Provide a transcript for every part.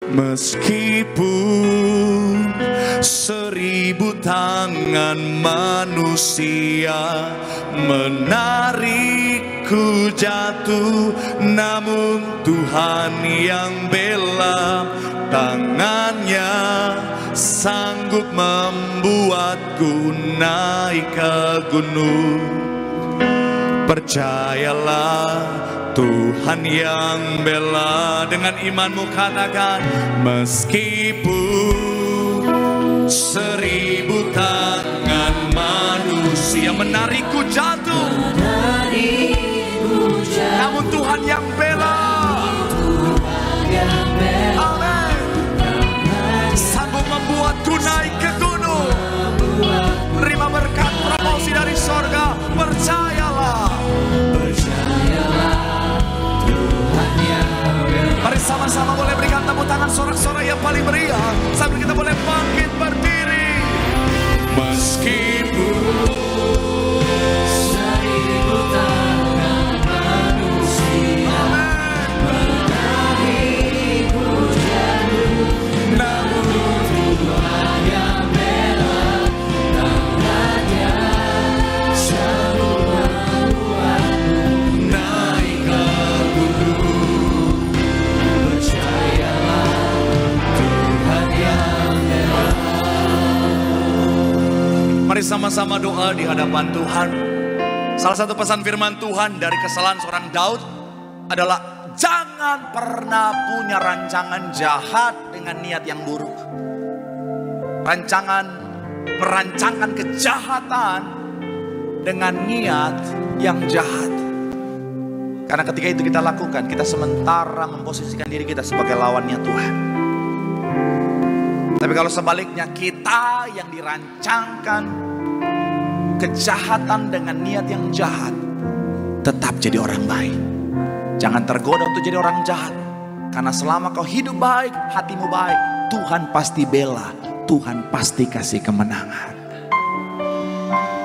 Meskipun 1000 tangan manusia menarikku jatuh, namun Tuhan yang bela. Tangannya sanggup membuatku naik ke gunung. Percayalah, Tuhan yang bela. Dengan imanmu katakan, meskipun 1000 tangan manusia menarikku jatuh, namun Tuhan yang bela. Amin. Sanggup membuatku naik ke gunung. Terima berkat promosi dari sorga. Percayalah, Tuhan yang bela. Mari sama-sama boleh berikan tepuk tangan sorak-sorai yang paling meriah sambil kita boleh bangkit berdiri. Meskipun 1000 tangan manusia menarikku jatuh, namun Tuhan yang bela. Tangannya sanggup membuatku naik ke gunung. Percayalah, Tuhan yang bela. Mari sama-sama doa di hadapan Tuhan. Salah satu pesan firman Tuhan dari kesalahan seorang Daud adalah jangan pernah punya rancangan jahat dengan niat yang buruk. Merancangkan kejahatan dengan niat yang jahat. Karena ketika itu kita lakukan, kita sementara memposisikan diri kita sebagai lawannya Tuhan. Tapi kalau sebaliknya, kita yang dirancangkan kejahatan dengan niat yang jahat, tetap jadi orang baik. Jangan tergoda untuk jadi orang jahat. Karena selama kau hidup baik, hatimu baik, Tuhan pasti bela, Tuhan pasti kasih kemenangan.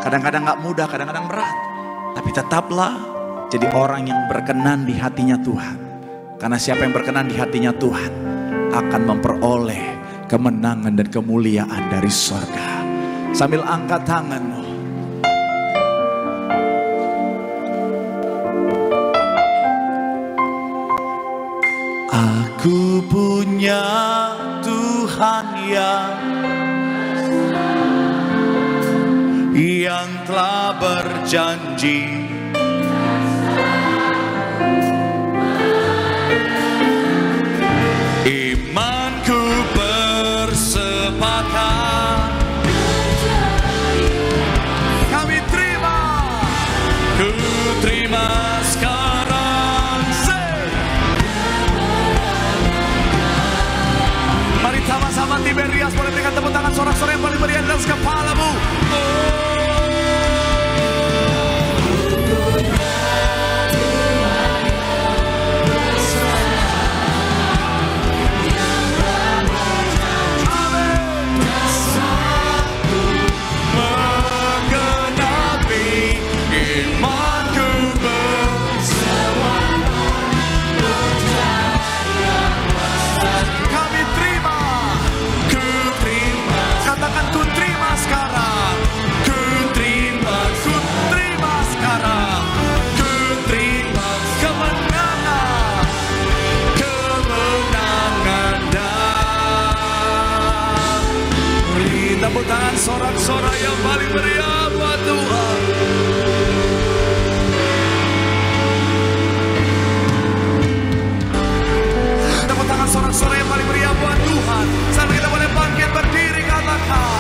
Kadang-kadang gak mudah, kadang-kadang berat, tapi tetaplah jadi orang yang berkenan di hatinya Tuhan. Karena siapa yang berkenan di hatinya Tuhan akan memperoleh kemenangan dan kemuliaan dari surga. Sambil angkat tanganmu, aku punya Tuhan yang telah berjanji. Imanku bersepakat, kami terima, ku terima sekarang. Mari sama-sama Tiberias boleh berikan tepuk tangan sorak-sorai yang paling meriah atas kepalamu. Tepuk tangan sorak-sorai yang paling meriah buat Tuhan. Tepuk tangan sorak-sorai yang paling meriah buat Tuhan. Sampai kita boleh bangkit berdiri, katakan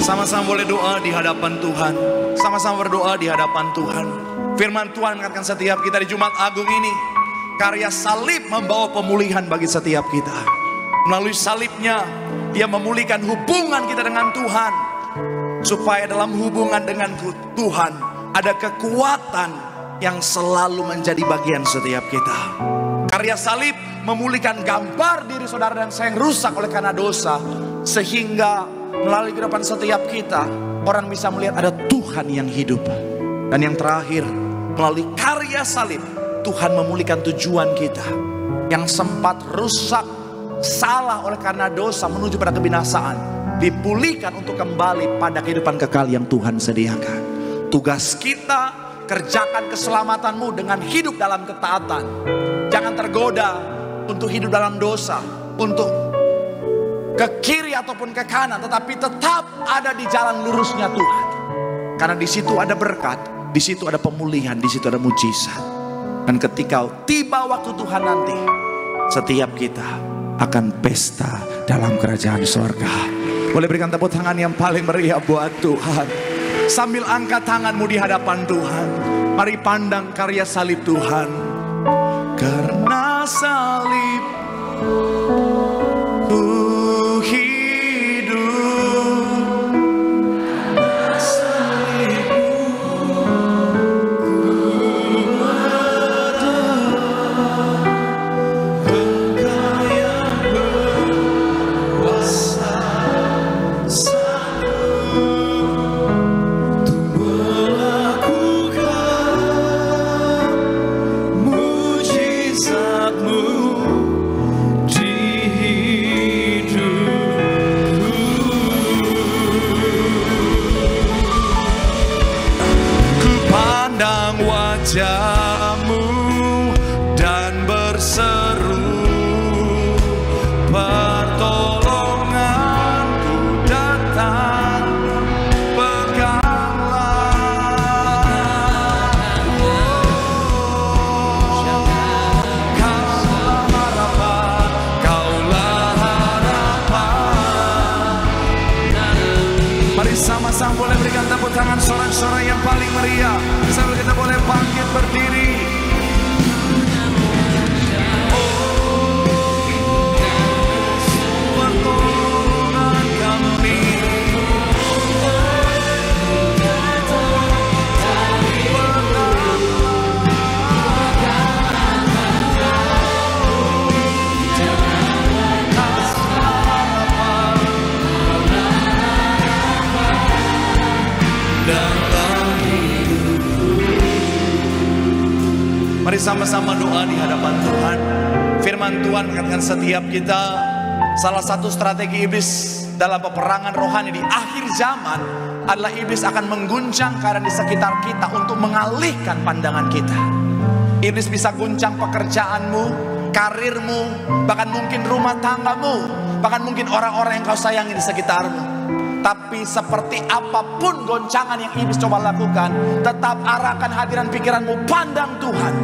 sama-sama boleh doa di hadapan Tuhan. Sama-sama berdoa di hadapan Tuhan. Firman Tuhan mengatakan setiap kita di Jumat Agung ini, Karya salib membawa pemulihan bagi setiap kita. Melalui salibnya, Dia memulihkan hubungan kita dengan Tuhan. Supaya dalam hubungan dengan Tuhan, ada kekuatan yang selalu menjadi bagian setiap kita. Karya salib memulihkan gambar diri saudara dan saya yang rusak oleh karena dosa. Sehingga melalui kehidupan setiap kita, orang bisa melihat ada Tuhan yang hidup. Dan yang terakhir, melalui karya salib, Tuhan memulihkan tujuan kita yang sempat rusak, salah oleh karena dosa menuju pada kebinasaan, dipulihkan untuk kembali pada kehidupan kekal yang Tuhan sediakan. Tugas kita, kerjakan keselamatanmu dengan hidup dalam ketaatan. Jangan tergoda untuk hidup dalam dosa, untuk ke kiri ataupun ke kanan, tetapi tetap ada di jalan lurusnya Tuhan. Karena di situ ada berkat, di situ ada pemulihan, di situ ada mujizat. Dan ketika tiba waktu Tuhan nanti, setiap kita akan pesta dalam kerajaan surga. Boleh berikan tepuk tangan yang paling meriah buat Tuhan. Sambil angkat tanganmu di hadapan Tuhan, mari pandang karya salib Tuhan. Karena salib ku hidup, karena salibmu ku ada. Engkau yang berkuasa untuk melakukan mujizat-Mu di hidupku. Ku pandang wajah-Mu dan berseru, pertolonganku datang, peganglah. Kaulah harapan, Kaulah harapan. Mari sama-sama boleh berikan tepuk tangan sorak-sorai yang paling meriah. Sambil kita boleh bangkit berdiri. Pertolongan kami, mari sama-sama doa di hadapan Tuhan. Firman Tuhan mengatakan setiap kita, salah satu strategi iblis dalam peperangan rohani di akhir zaman adalah iblis akan mengguncang keadaan di sekitar kita untuk mengalihkan pandangan kita. Iblis bisa guncang pekerjaanmu, karirmu, bahkan mungkin rumah tanggamu, bahkan mungkin orang-orang yang kau sayangi di sekitarmu. Tapi seperti apapun goncangan yang iblis coba lakukan, tetap arahkan hadiran pikiranmu, pandang Tuhan.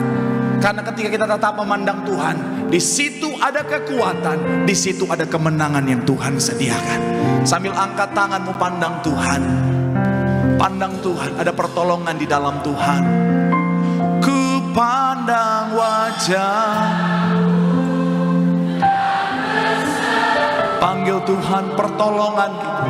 Karena ketika kita tetap memandang Tuhan, di situ ada kekuatan, di situ ada kemenangan yang Tuhan sediakan. Sambil angkat tanganmu, pandang Tuhan. Pandang Tuhan, ada pertolongan di dalam Tuhan. Ku pandang wajah, panggil Tuhan pertolongan kita.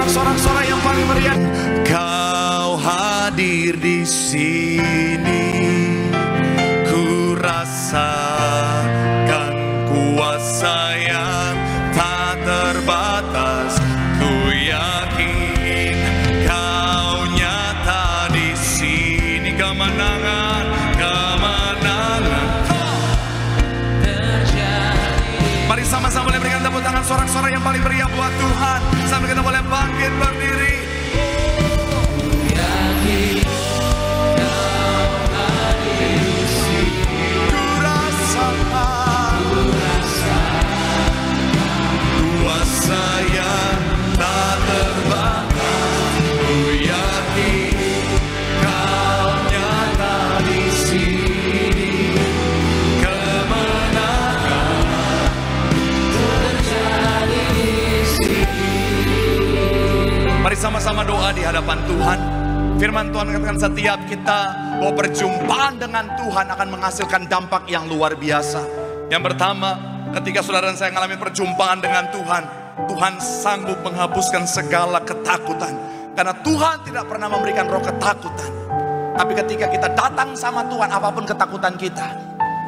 Sorak-sorai yang paling meriah. Kau hadir di sini, ku rasakan kuasa yang tak terbatas. Ku yakin Kau nyata di sini. Kemenangan, kemenangan terjadi. Mari sama-sama boleh berikan tepuk tangan sorak-sorai yang paling meriah buat Tuhan. Sampai kita boleh bangkit berdiri. Yakin Kau hadir di sini. Ku rasakan kuasa yang tak terbatas. Ku yakin Firman Tuhan mengatakan setiap kita bahwa perjumpaan dengan Tuhan akan menghasilkan dampak yang luar biasa. Yang pertama, ketika saudara dan saya mengalami perjumpaan dengan Tuhan, Tuhan sanggup menghapuskan segala ketakutan. Karena Tuhan tidak pernah memberikan roh ketakutan. Tapi ketika kita datang sama Tuhan, apapun ketakutan kita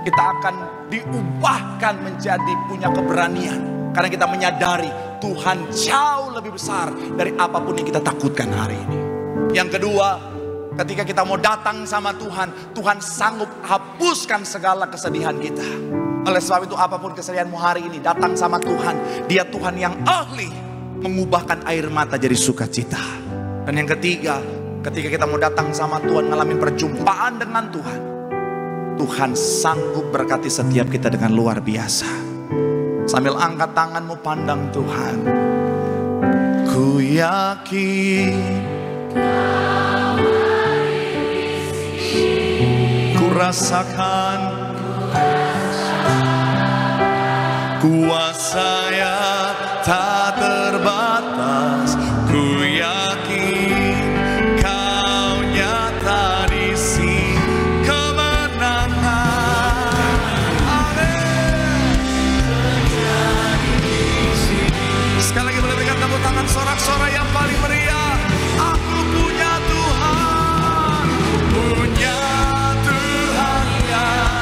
akan diubahkan menjadi punya keberanian. Karena kita menyadari Tuhan jauh lebih besar dari apapun yang kita takutkan hari ini. Yang kedua, ketika kita mau datang sama Tuhan, Tuhan sanggup hapuskan segala kesedihan kita. Oleh sebab itu apapun kesedihanmu hari ini, datang sama Tuhan. Dia Tuhan yang ahli mengubahkan air mata jadi sukacita. Dan yang ketiga, ketika kita mau datang sama Tuhan, ngalamin perjumpaan dengan Tuhan, Tuhan sanggup berkati setiap kita dengan luar biasa. Sambil angkat tanganmu, pandang Tuhan. Ku yakin ku rasakan kuasa yang tak terbatas. Ku yakin Kau nyata di sini kemenangan. Amin. Sekali lagi boleh berikan tepuk tangan sorak-sorai yang paling meriah. Aku punya Tuhan, punya Tuhan yang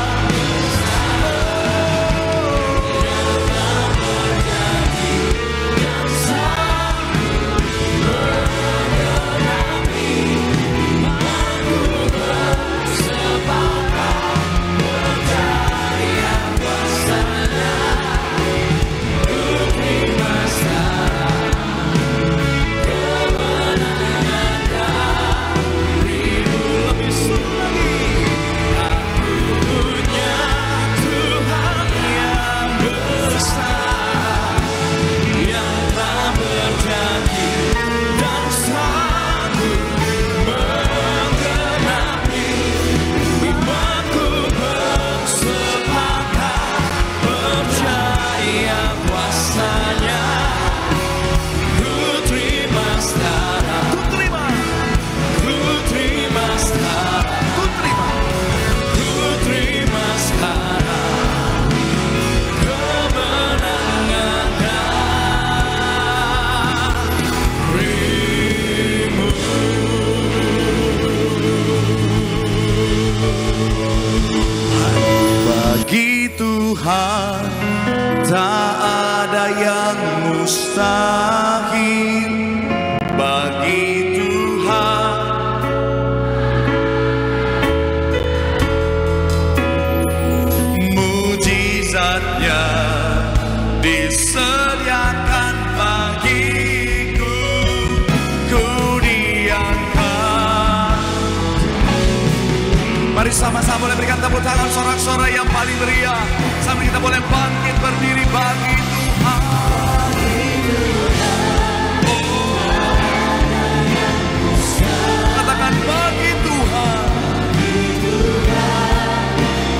Tuhan tak ada yang mustahil bagi Tuhan. Mujizatnya disediakan bagiku, ku diangkat. Mari sama-sama boleh berikan tepuk tangan sorak-sorai yang paling meriah. Sambil kita boleh bangkit berdiri bagi Tuhan. Katakan bagi Tuhan.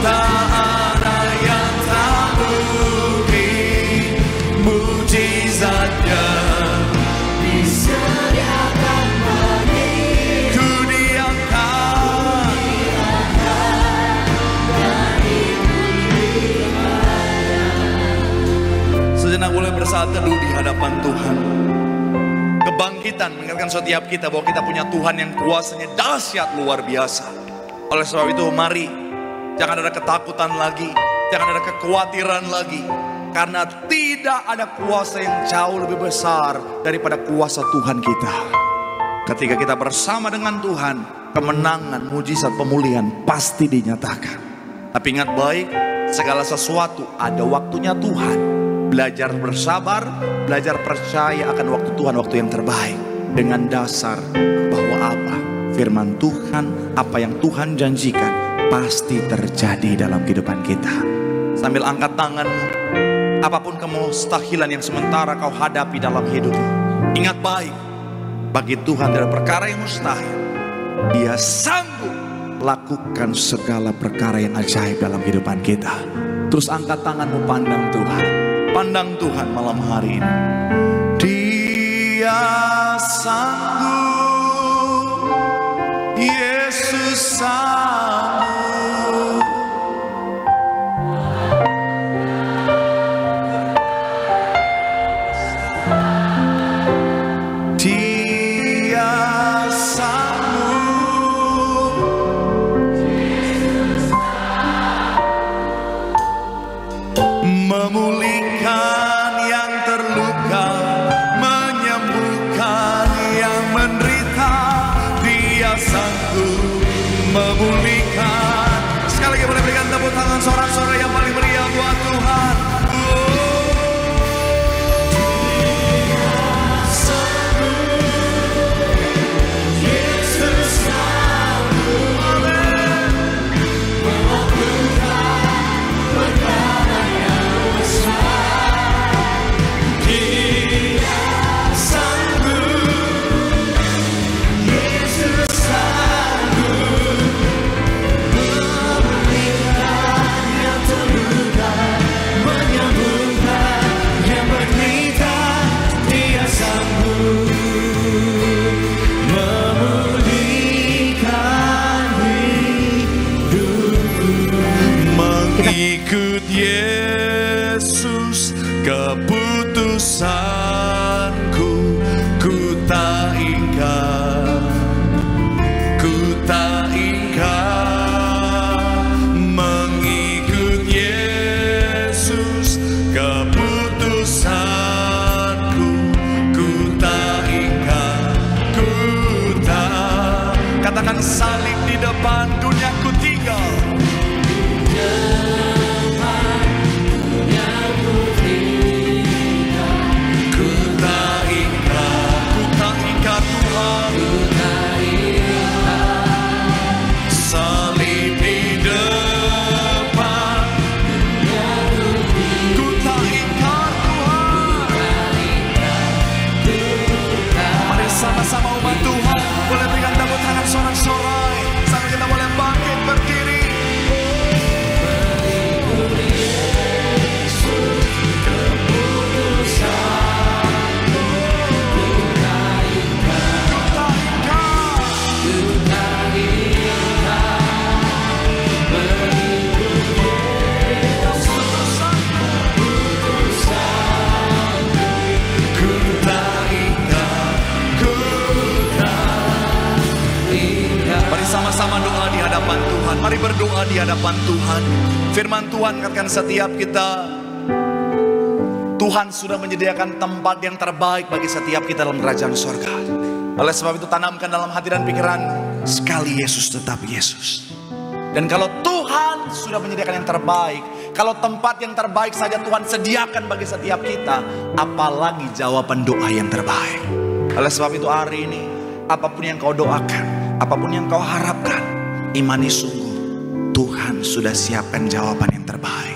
Tak ada yang tak mungkin. Mujizatnya disediakan bagiku, ku diangkat. Sejenak boleh bersaat teduh di hadapan Tuhan. Kebangkitan mengingatkan setiap kita bahwa kita punya Tuhan yang kuasanya dahsyat luar biasa. Oleh sebab itu mari jangan ada ketakutan lagi, jangan ada kekhawatiran lagi. Karena tidak ada kuasa yang jauh lebih besar daripada kuasa Tuhan kita. Ketika kita bersama dengan Tuhan, kemenangan, mujizat, pemulihan pasti dinyatakan. Tapi ingat baik, segala sesuatu ada waktunya Tuhan. Belajar bersabar, belajar percaya akan waktu Tuhan, waktu yang terbaik. Dengan dasar bahwa apa? Firman Tuhan, apa yang Tuhan janjikan pasti terjadi dalam kehidupan kita. Sambil angkat tanganmu, apapun kemustahilan yang sementara kau hadapi dalam hidupmu, ingat baik, bagi Tuhan tidak ada perkara yang mustahil. Dia sanggup lakukan segala perkara yang ajaib dalam kehidupan kita. Terus angkat tanganmu, pandang Tuhan. Pandang Tuhan malam hari ini. Dia sanggup sanggup. Dia sanggup memulihkan yang terluka, menyembuhkan yang menderita. Dia sanggup memulihkan. Sekali lagi boleh berikan tepuk tangan sorak-sorai yang paling meriah buat Tuhan. Ikut Yesus keputusanku, ku tak ingkar, ku tak ingkar. Mengikut Yesus keputusanku, ku tak ingkar, ku tak. Katakan salib di depan, dunia ku tinggal. Sama umat Tuhan boleh berikan tepuk tangan sorak-sorai sampai kita boleh bangkit berdiri. Sama-sama doa di hadapan Tuhan. Mari berdoa di hadapan Tuhan. Firman Tuhan katakan setiap kita, Tuhan sudah menyediakan tempat yang terbaik bagi setiap kita dalam kerajaan sorga. Oleh sebab itu tanamkan dalam hati dan pikiran, sekali Yesus tetap Yesus. Dan kalau Tuhan sudah menyediakan yang terbaik, kalau tempat yang terbaik saja Tuhan sediakan bagi setiap kita, apalagi jawaban doa yang terbaik. Oleh sebab itu hari ini, apapun yang kau doakan, apapun yang kau harapkan, imani sungguh Tuhan sudah siapkan jawaban yang terbaik.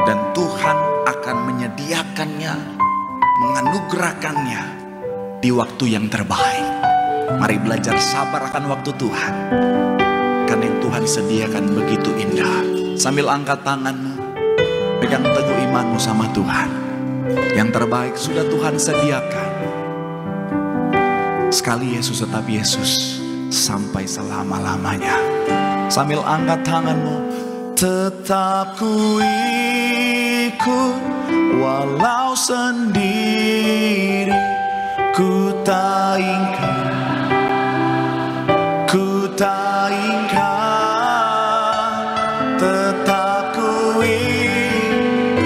Dan Tuhan akan menyediakannya, menganugerahkannya di waktu yang terbaik. Mari belajar sabar akan waktu Tuhan, karena yang Tuhan sediakan begitu indah. Sambil angkat tanganmu, pegang teguh imanmu sama Tuhan. Yang terbaik sudah Tuhan sediakan. Sekali Yesus tetap Yesus sampai selama-lamanya. Sambil angkat tanganmu, tetap ku ikut walau sendiri, ku tak ingkar, ku tak ingkar, tetap ku ikut,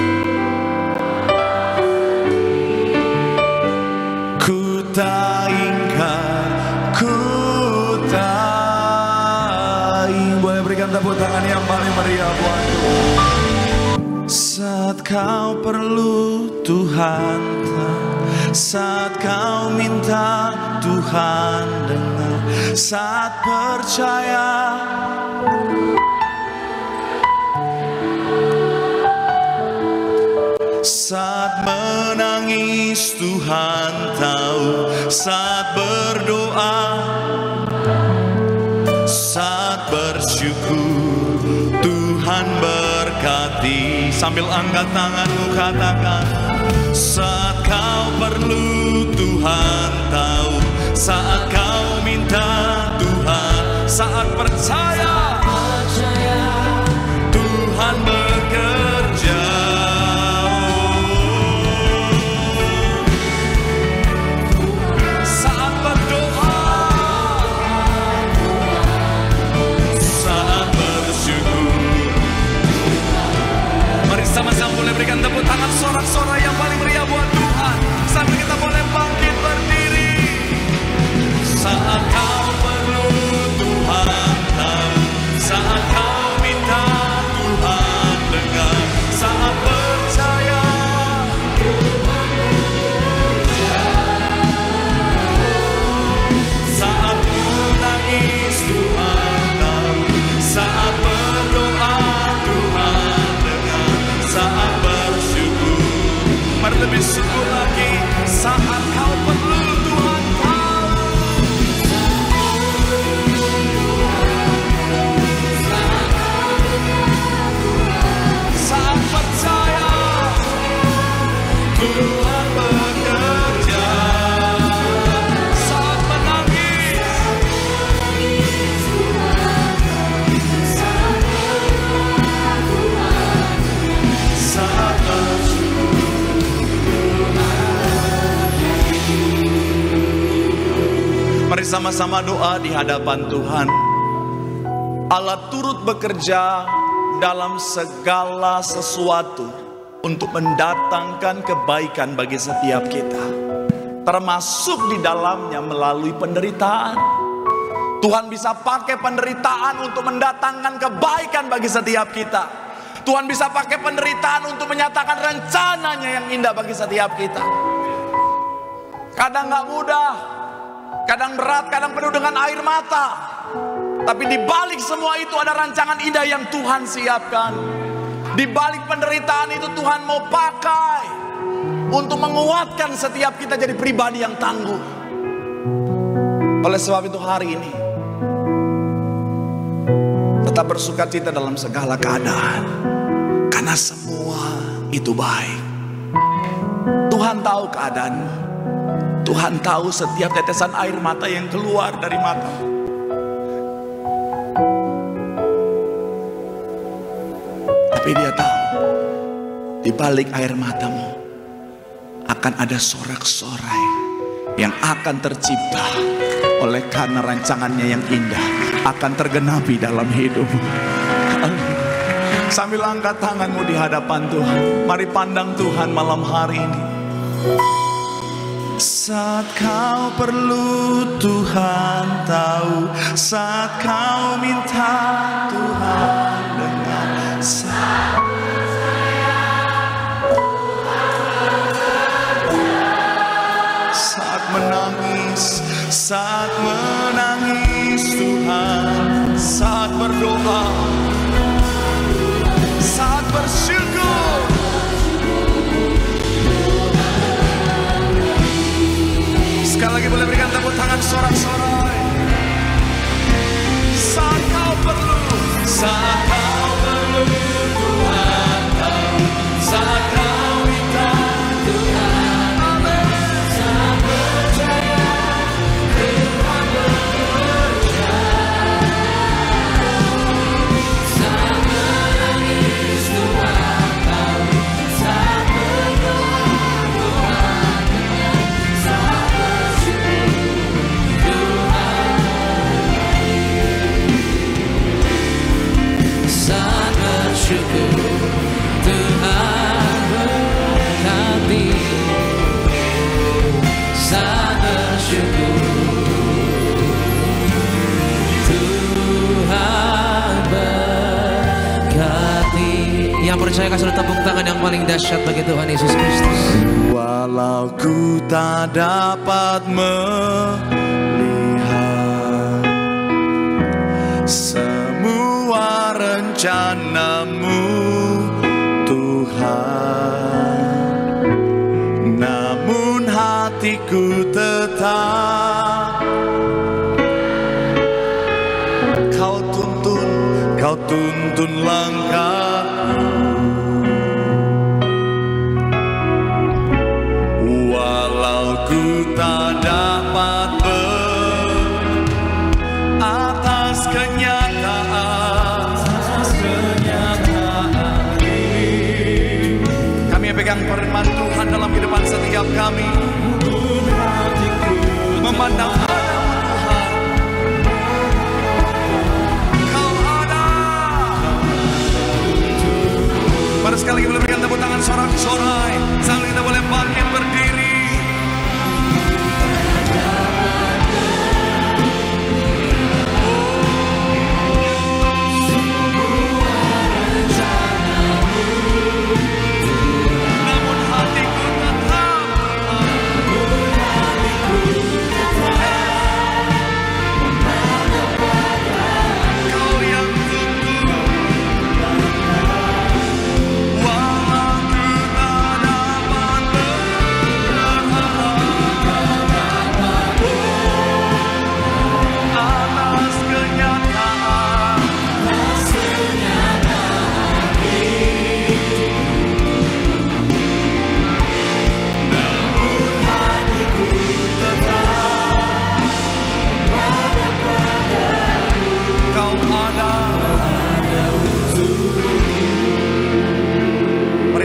ku tak ingkar, ku tak. Boleh berikan tepuk tangan yang paling meriah buat Tuhan. Saat kau perlu Tuhan, saat kau minta Tuhan dengar, saat percaya, saat menangis Tuhan tahu, saat berdoa, saat bersyukur Tuhan berkati. Sambil angkat tanganmu katakan, saat kau perlu Tuhan tahu, saat kau minta Tuhan sama-sama doa di hadapan Tuhan. Allah turut bekerja dalam segala sesuatu untuk mendatangkan kebaikan bagi setiap kita, termasuk di dalamnya melalui penderitaan. Tuhan bisa pakai penderitaan untuk mendatangkan kebaikan bagi setiap kita. Tuhan bisa pakai penderitaan untuk menyatakan rencananya yang indah bagi setiap kita. Kadang gak mudah, kadang berat, kadang penuh dengan air mata. Tapi di balik semua itu ada rancangan indah yang Tuhan siapkan. Di balik penderitaan itu Tuhan mau pakai untuk menguatkan setiap kita jadi pribadi yang tangguh. Oleh sebab itu hari ini tetap bersukacita dalam segala keadaan, karena semua itu baik. Tuhan tahu keadaanmu. Tuhan tahu setiap tetesan air mata yang keluar dari mata. Tapi Dia tahu di balik air matamu akan ada sorak-sorai yang akan tercipta oleh karena rancangannya yang indah akan tergenapi dalam hidupmu. Sambil angkat tanganmu di hadapan Tuhan, mari pandang Tuhan malam hari ini. Saat kau perlu Tuhan tahu, saat kau minta Tuhan dengar, saat menangis Tuhan, saat berdoa, saat bersyukur. Sekali lagi boleh berikan tepuk tangan sorak-sorai. Saat kau perlu Tuhan tahu, saat kau minta Tuhan, saat percaya Tuhan bekerja, saat menangis Tuhan tahu, saat berdoa Tuhan dengar, saat saat bersyukur Tuhan berkati, saat bersyukur Tuhan berkati. Yang percaya kasih tepuk tangan yang paling dahsyat bagi Tuhan Yesus Kristus. Walau ku tak dapat melihat semua rencanamu Tuhan, namun hatiku tetap Kau tuntun langkahku. Walau ku tak dapat atas kenyataan ini, kami pegang firman Tuhan dalam kehidupan setiap kami. Memandang padamu Tuhan, Kau ada. Pada sekali lagi boleh berikan tepuk tangan sorak-sorai sambil kita boleh bangkit berdiri.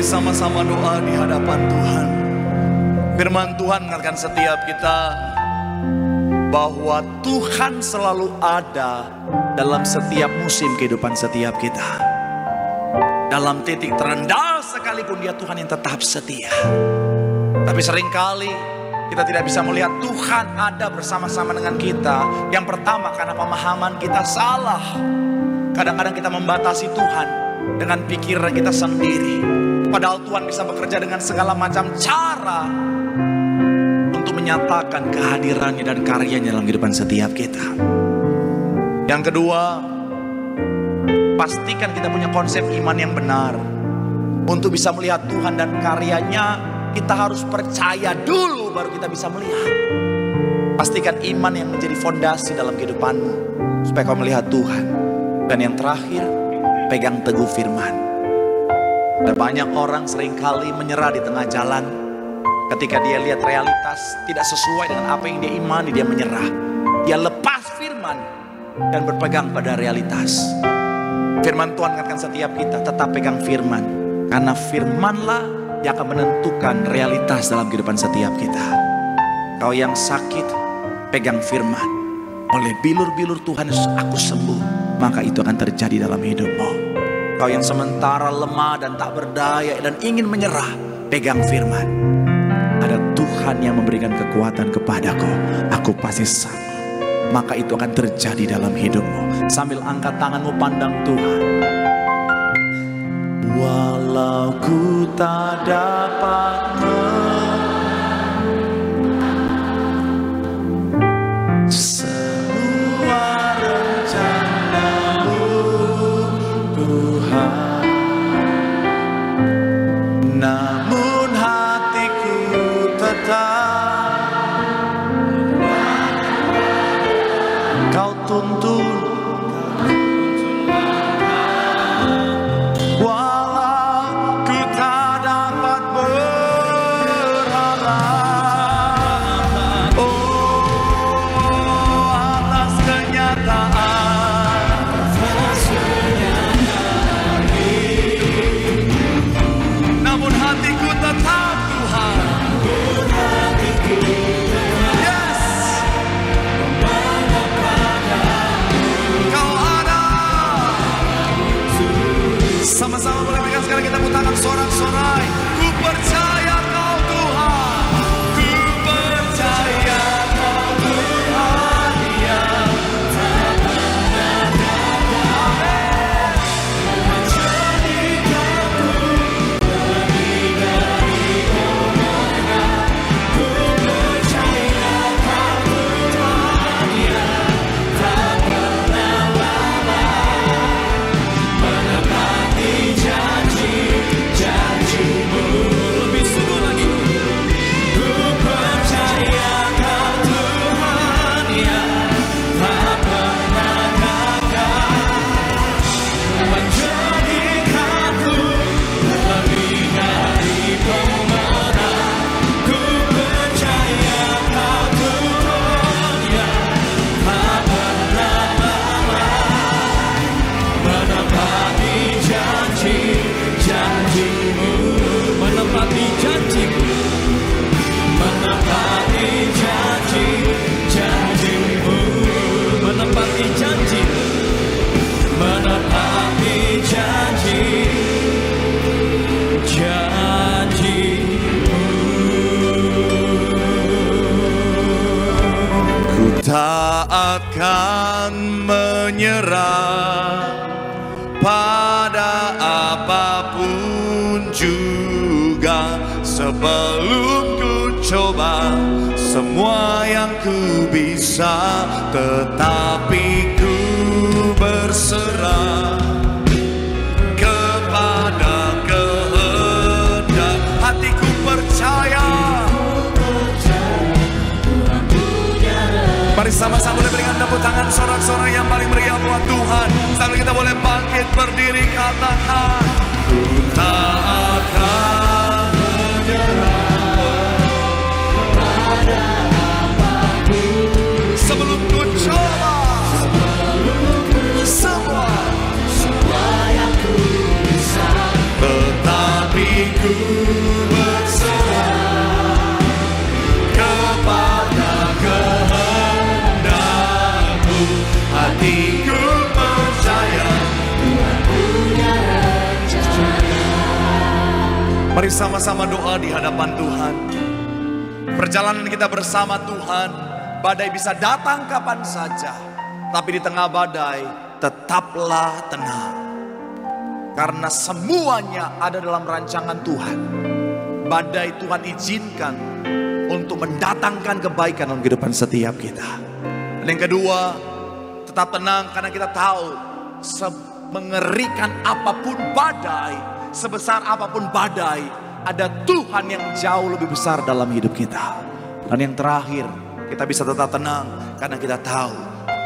Sama-sama doa di hadapan Tuhan. Firman Tuhan mengatakan setiap kita bahwa Tuhan selalu ada dalam setiap musim kehidupan setiap kita. Dalam titik terendah sekalipun dia Tuhan yang tetap setia. Tapi seringkali kita tidak bisa melihat Tuhan ada bersama-sama dengan kita. Yang pertama karena pemahaman kita salah. Kadang-kadang kita membatasi Tuhan dengan pikiran kita sendiri. Padahal Tuhan bisa bekerja dengan segala macam cara untuk menyatakan kehadirannya dan karyanya dalam kehidupan setiap kita. Yang kedua, pastikan kita punya konsep iman yang benar. Untuk bisa melihat Tuhan dan karyanya, kita harus percaya dulu baru kita bisa melihat. Pastikan iman yang menjadi fondasi dalam kehidupanmu, supaya kau melihat Tuhan. Dan yang terakhir, pegang teguh firman. Dan banyak orang seringkali menyerah di tengah jalan. Ketika dia lihat realitas tidak sesuai dengan apa yang dia imani, dia menyerah. Dia lepas firman dan berpegang pada realitas. Firman Tuhan katakan setiap kita tetap pegang firman. Karena firmanlah yang akan menentukan realitas dalam kehidupan setiap kita. Kau yang sakit, pegang firman. Oleh bilur-bilur Tuhan Yesus aku sembuh. Maka itu akan terjadi dalam hidupmu. Kau yang sementara lemah dan tak berdaya dan ingin menyerah, pegang firman. Ada Tuhan yang memberikan kekuatan kepadaku. Aku pasti sanggup. Maka itu akan terjadi dalam hidupmu. Sambil angkat tanganmu pandang Tuhan. Walau ku tak dapat semua rencana-Mu Tuhan, namun hatiku tetap Kau tuntun. Walau ku tak dapat berharap, oh atas kenyataan, namun hatiku tetap Tuhan. Yes, Kau ada. Sama-sama boleh pegang sekarang, kita tangan sorak-sorai. Ku percaya Kau Tuhan. Ku percaya Kau Tuhan yang tak pernah gagal. Menjadikanku lebih dari omongan. Ku percaya Kau Tuhan yang tak pernah lalai. Menepati janji-janji-Mu. Lebih sungguh lagi. Ku percaya Kau Tuhan yang tak pernah gagal. Menjadikanku lebih dari pemenang. Ku percaya Kau Tuhan yang tak pernah lalai. Menepati janji-janji-Mu. Menepati janji-Mu. Menepati janji-janji-Mu. Menepati janji. Menepati janji-janji-Mu. Ku tak akan menyerah pada apapun juga, sebelum ku coba semua yang ku bisa, tetapi ku berserah kepada kehendak hatiku. Percaya. Mari sama-sama boleh berikan tepuk tangan sorak-sorai yang paling meriah buat Tuhan. Sambil kita boleh bangkit berdiri, katakan ku tak akan menyerah pada apapun, sebelum ku coba semua yang ku bisa, tetapi ku berserah kepada kehendak Mari sama-sama doa di hadapan Tuhan. Perjalanan kita bersama Tuhan, badai bisa datang kapan saja, tapi di tengah badai tetaplah tenang. Karena semuanya ada dalam rancangan Tuhan. Badai Tuhan izinkan untuk mendatangkan kebaikan dalam kehidupan setiap kita. Dan yang kedua, tetap tenang karena kita tahu mengerikan apapun badai, sebesar apapun badai, ada Tuhan yang jauh lebih besar dalam hidup kita. Dan yang terakhir, kita bisa tetap tenang karena kita tahu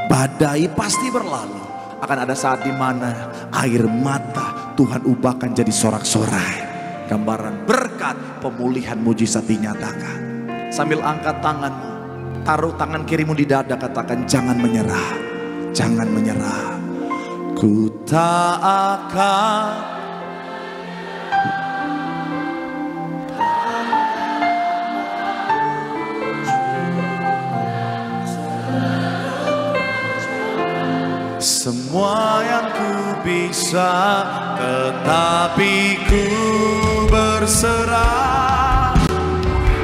badai pasti berlalu. Akan ada saat di mana air mata Tuhan ubahkan jadi sorak-sorai. Gambaran berkat pemulihan mujizat dinyatakan. Sambil angkat tanganmu, taruh tangan kirimu di dada, katakan jangan menyerah. Jangan menyerah. Ku tak akan semua yang ku bisa, tetapi ku berserah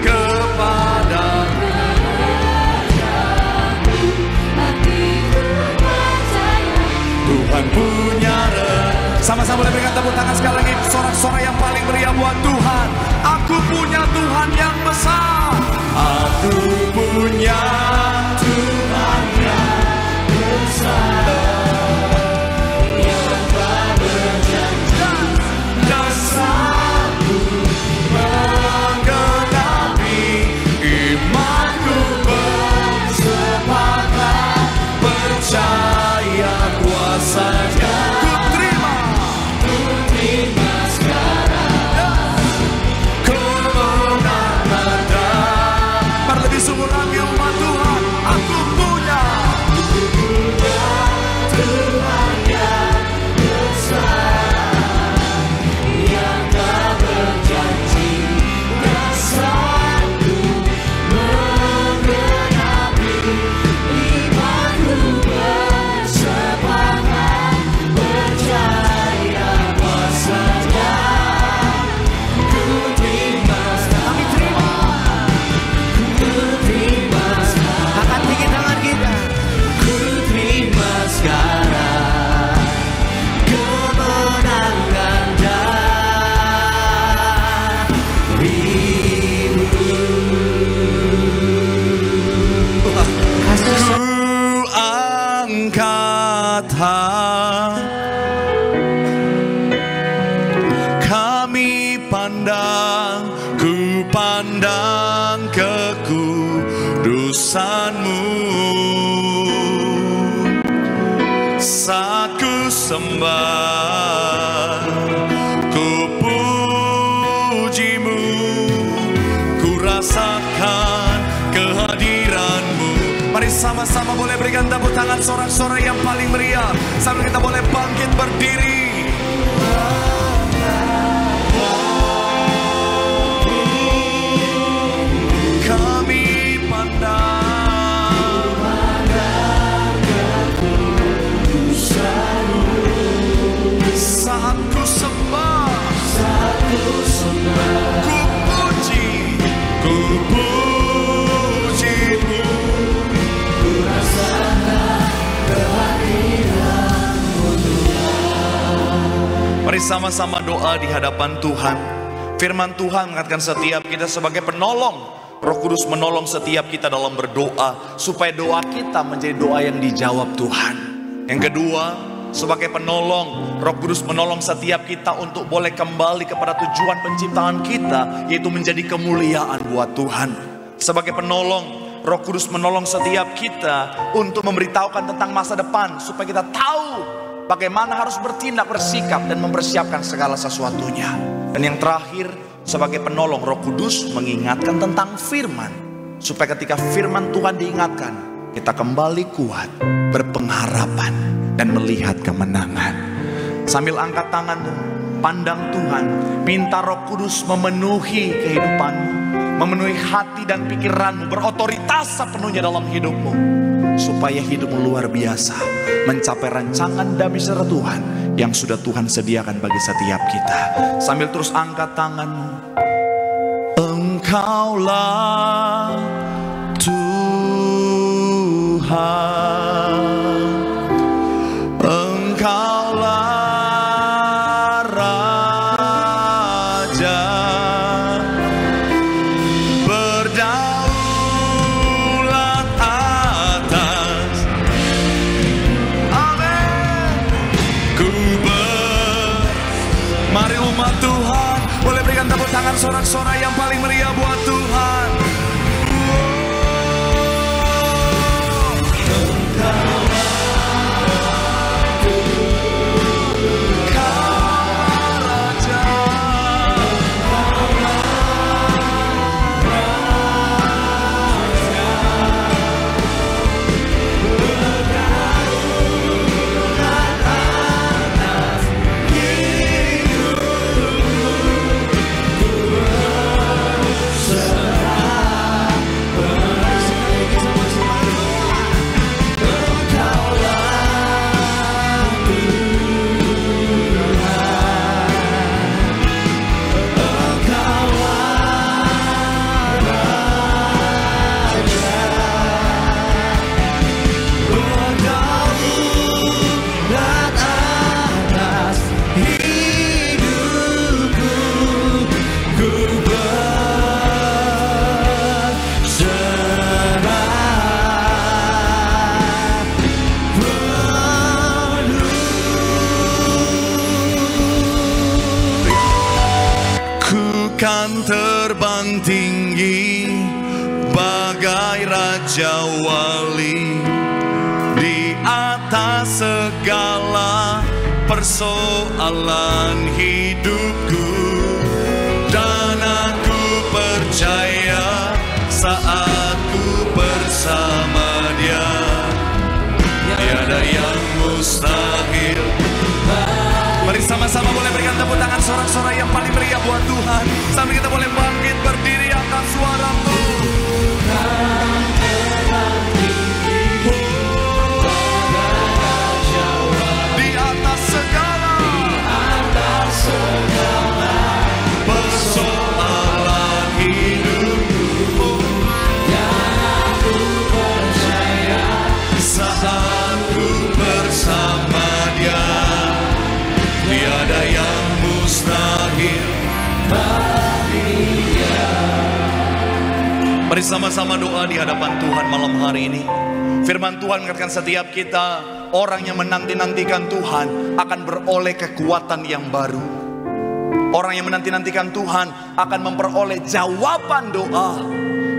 kepada-Mu. Tuhan punya sama-sama boleh berikan tepuk tangan sekali lagi, sorak-sorai yang paling meriah buat Tuhan. Aku punya Tuhan yang besar. Aku punya Tuhan yang besar. Saat ku sembah, ku puji-Mu, ku rasakan kehadiran-Mu. Mari sama-sama boleh berikan tepuk tangan sorak-sorai yang paling meriah, sambil kita boleh bangkit berdiri. Kami pandang saat ku sembah, ku puji-Mu, ku rasakan kehadiran-Mu. Mari sama-sama doa di hadapan Tuhan. Firman Tuhan mengatakan setiap kita sebagai penolong, Roh Kudus menolong setiap kita dalam berdoa, supaya doa kita menjadi doa yang dijawab Tuhan. Yang kedua, sebagai penolong, Roh Kudus menolong setiap kita untuk boleh kembali kepada tujuan penciptaan kita, yaitu menjadi kemuliaan buat Tuhan. Sebagai penolong, Roh Kudus menolong setiap kita untuk memberitahukan tentang masa depan, supaya kita tahu bagaimana harus bertindak, bersikap, dan mempersiapkan segala sesuatunya. Dan yang terakhir, sebagai penolong, Roh Kudus mengingatkan tentang firman, supaya ketika firman Tuhan diingatkan, kita kembali kuat, berpengharapan, dan melihat kemenangan. Sambil angkat tanganmu, pandang Tuhan, minta Roh Kudus memenuhi kehidupanmu, memenuhi hati dan pikiranmu, berotoritas sepenuhnya dalam hidupmu, supaya hidupmu luar biasa, mencapai rancangan damai sejahtera Tuhan yang sudah Tuhan sediakan bagi setiap kita. Sambil terus angkat tanganmu. Engkaulah Tuhan, Engkaulah Raja, berdaulat atas. Amin. Mari umat Tuhan, boleh berikan tepuk tangan sorak-sorai yang paling meriah buat Tuhan. Kan terbang tinggi bagai raja wali di atas segala persoalan hidupku, dan aku percaya saat ku bersama Dia, tiada yang mustahil. Mari sama-sama boleh berikan tepuk tangan sorak-sorai yang paling meriah buat Tuhan. Sambil kita boleh bangkit berdiri atas suaramu. Di atas segala persoalan hidupku, dan aku percaya saat ku bersama Dia, tiada yang mustahil bagi Dia. Mari sama-sama doa di hadapan Tuhan malam hari ini. Firman Tuhan mengatakan setiap kita, orang yang menanti-nantikan Tuhan akan beroleh kekuatan yang baru. Orang yang menanti-nantikan Tuhan akan memperoleh jawaban doa,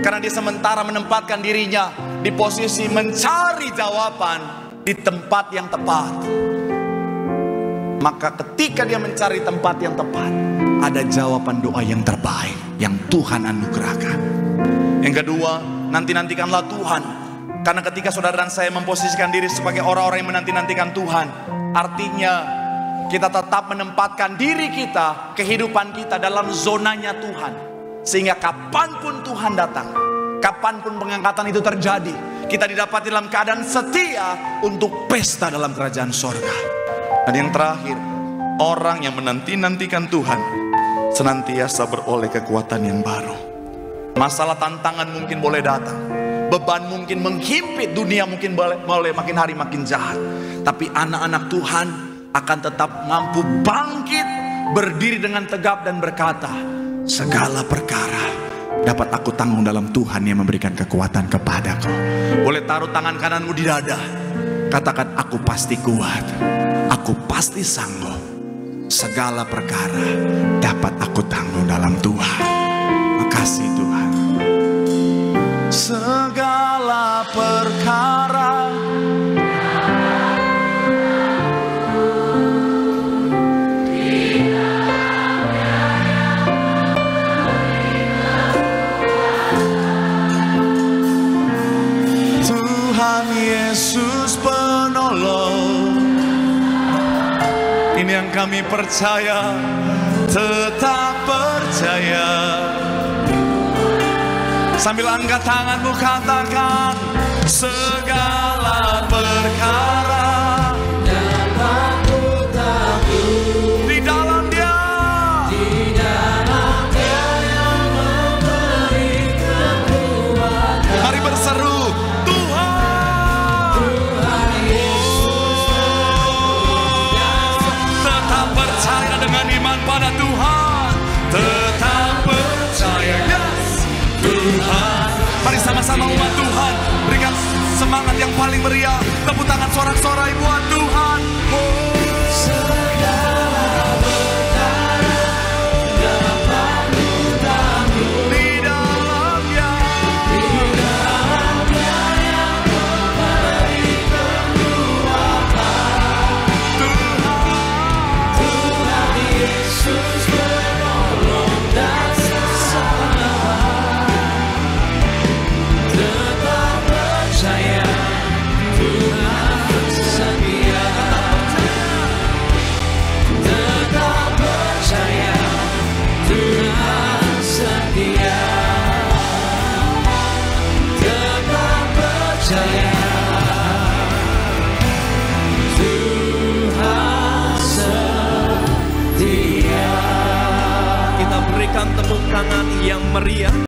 karena dia sementara menempatkan dirinya di posisi mencari jawaban di tempat yang tepat. Maka ketika dia mencari tempat yang tepat, ada jawaban doa yang terbaik yang Tuhan anugerahkan. Yang kedua, nanti-nantikanlah Tuhan. Karena ketika saudara dan saya memposisikan diri sebagai orang-orang yang menanti-nantikan Tuhan, artinya kita tetap menempatkan diri kita, kehidupan kita dalam zonanya Tuhan. Sehingga kapanpun Tuhan datang, kapanpun pengangkatan itu terjadi, kita didapati dalam keadaan setia untuk pesta dalam kerajaan sorga. Dan yang terakhir, orang yang menanti-nantikan Tuhan senantiasa beroleh kekuatan yang baru. Masalah tantangan mungkin boleh datang, beban mungkin menghimpit, dunia mungkin boleh makin hari makin jahat, tapi anak-anak Tuhan akan tetap mampu bangkit, berdiri dengan tegap dan berkata, segala perkara dapat aku tanggung dalam Tuhan yang memberikan kekuatan kepadaku. Boleh taruh tangan kananmu di dada, katakan, aku pasti kuat, aku pasti sanggup. Segala perkara dapat aku tanggung dalam Tuhan. Makasih Tuhan. Segala perkara Tuhan Yesus penolong, ini yang kami percaya, tetap percaya. Sambil angkat tanganmu katakan, segala perkara dapat ku takluk di dalam Dia, yang memberi kekuatan. Mari berseru, Tuhan, Tuhan Yesus, tetap percaya dengan iman pada Tuhan, tetap percaya, yes, Tuhan. Mari sama-sama umat Tuhan, berikan semangat yang paling meriah, tepuk tangan sorak-sorai buat Tuhan. Segala perkara dapat ku takluk di dalam-Nya, yang memberi kekuatan. Tuhan Yesus penolong dan sesama. Tetap percaya, Tuhan setia. Tetap percaya, Tuhan setia. Tetap percaya, Tuhan setia. Kita berikan tepuk tangan yang meriah.